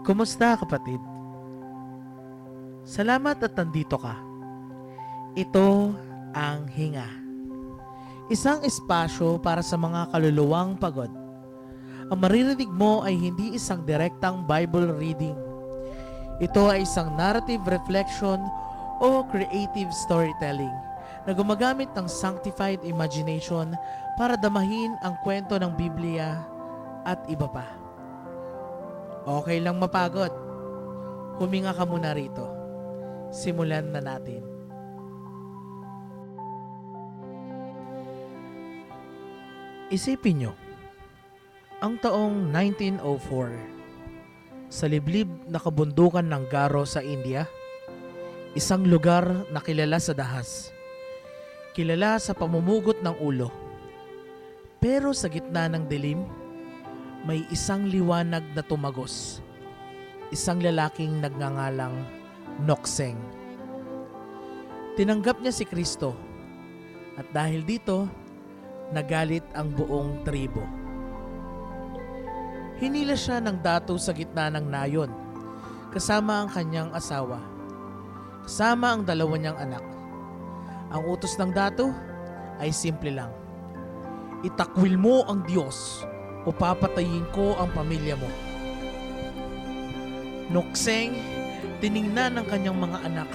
Kumusta kapatid? Salamat at nandito ka. Ito ang Hinga. Isang espasyo para sa mga kaluluwang pagod. Ang maririnig mo ay hindi isang direktang Bible reading. Ito ay isang narrative reflection o creative storytelling na gumagamit ng sanctified imagination para damahin ang kwento ng Biblia at iba pa. Okay lang mapagod. Huminga ka muna rito. Simulan na natin. Isipin nyo, ang taong 1904, sa liblib na kabundukan ng Garo sa India, isang lugar na kilala sa dahas, kilala sa pamumugot ng ulo. Pero sa gitna ng dilim, may isang liwanag na tumagos. Isang lalaking nagngangalang Nokseng. Tinanggap niya si Kristo at dahil dito, nagalit ang buong tribo. Hinila siya ng dato sa gitna ng nayon, kasama ang kanyang asawa, kasama ang dalawa niyang anak. Ang utos ng dato ay simple lang. Itakwil mo ang Diyos o papatayin ko ang pamilya mo. Nokseng tiningnan ng kanyang mga anak,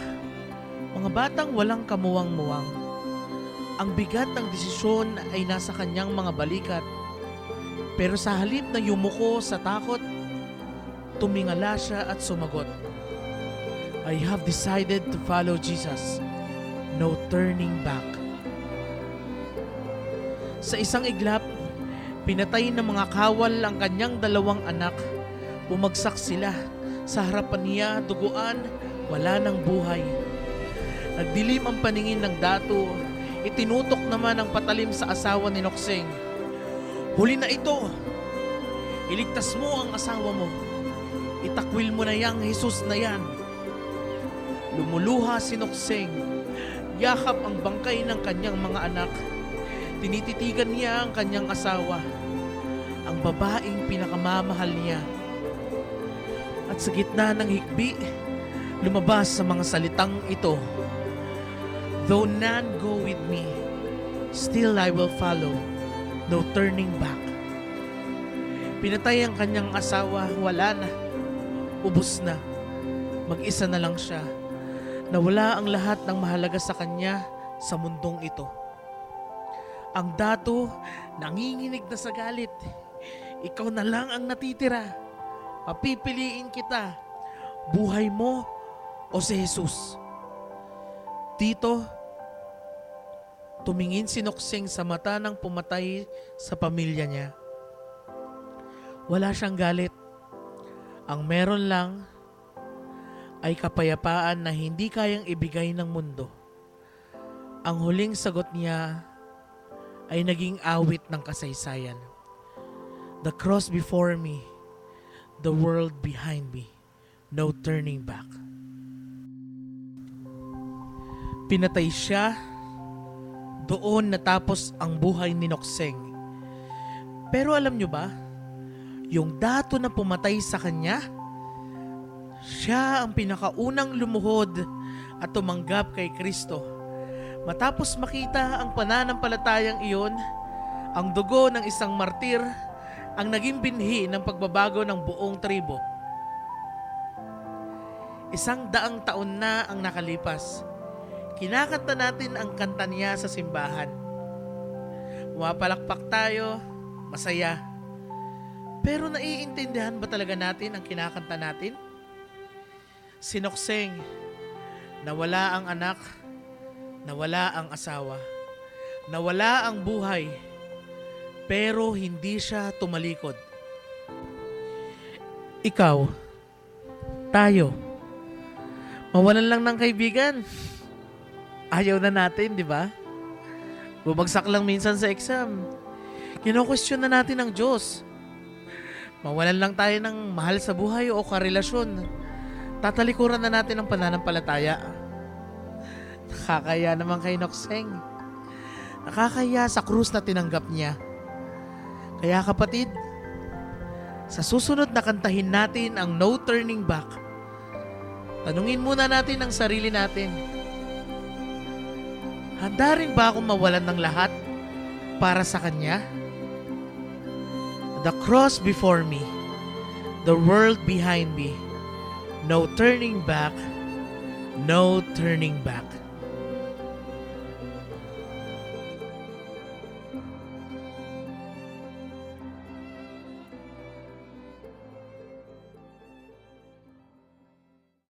mga batang walang kamuwang-muwang. Ang bigat ng desisyon ay nasa kanyang mga balikat. Pero sa halip na yumuko sa takot, tumingala siya at sumagot, I have decided to follow Jesus. No turning back. Sa isang iglap, pinatay ng mga kawal ang kanyang dalawang anak. Bumagsak sila. Sa harapan niya, duguan, wala ng buhay. Nagdilim ang paningin ng dato. Itinutok naman ang patalim sa asawa ni Nokseng. Huli na ito. Iligtas mo ang asawa mo. Itakwil mo na yang Jesus na yan. Lumuluha si Nokseng. Yakap ang bangkay ng kanyang mga anak. Tinititigan niya ang kanyang asawa, ang babaeng pinakamamahal niya. At sa gitna ng hikbi, lumabas sa mga salitang ito, Though none go with me, still I will follow, no turning back. Pinatay ang kanyang asawa, wala na, ubos na, mag-isa na lang siya. Nawala ang lahat ng mahalaga sa kanya sa mundong ito. Ang dato, nanginginig na sa galit. Ikaw na lang ang natitira. Papipiliin kita. Buhay mo o si Jesus. Dito, tumingin si Nokseng sa mata ng pumatay sa pamilya niya. Wala siyang galit. Ang meron lang ay kapayapaan na hindi kayang ibigay ng mundo. Ang huling sagot niya ay naging awit ng kasaysayan. The cross before me, the world behind me, no turning back. Pinatay siya, doon natapos ang buhay ni Nokseng. Pero alam nyo ba, yung dato na pumatay sa kanya, siya ang pinakaunang lumuhod at tumanggap kay Kristo. Matapos makita ang pananampalatayang iyon, ang dugo ng isang martir ang naging binhi ng pagbabago ng buong tribo. 100 taon na ang nakalipas. Kinakanta natin ang kanta niya sa simbahan. Pumapalakpak tayo, masaya. Pero naiintindihan ba talaga natin ang kinakanta natin? Si Nokseng, nawala ang anak, nawala ang asawa, nawala ang buhay, pero hindi siya tumalikod. Ikaw, tayo, mawalan lang ng kaibigan. Ayaw na natin, di ba? Bubagsak lang minsan sa exam. Kino-question na natin ang Diyos. Mawalan lang tayo ng mahal sa buhay o karelasyon. Tatalikuran na natin ang pananampalataya. Nakakaya naman kay Nokseng. Nakakaya sa krus na tinanggap niya. Kaya kapatid, Sa susunod na kantahin natin ang No Turning Back, tanungin muna natin ang sarili natin. Handa rin ba akong mawalan ng lahat para sa Kanya? The cross before me, the world behind me. No turning back, no turning back.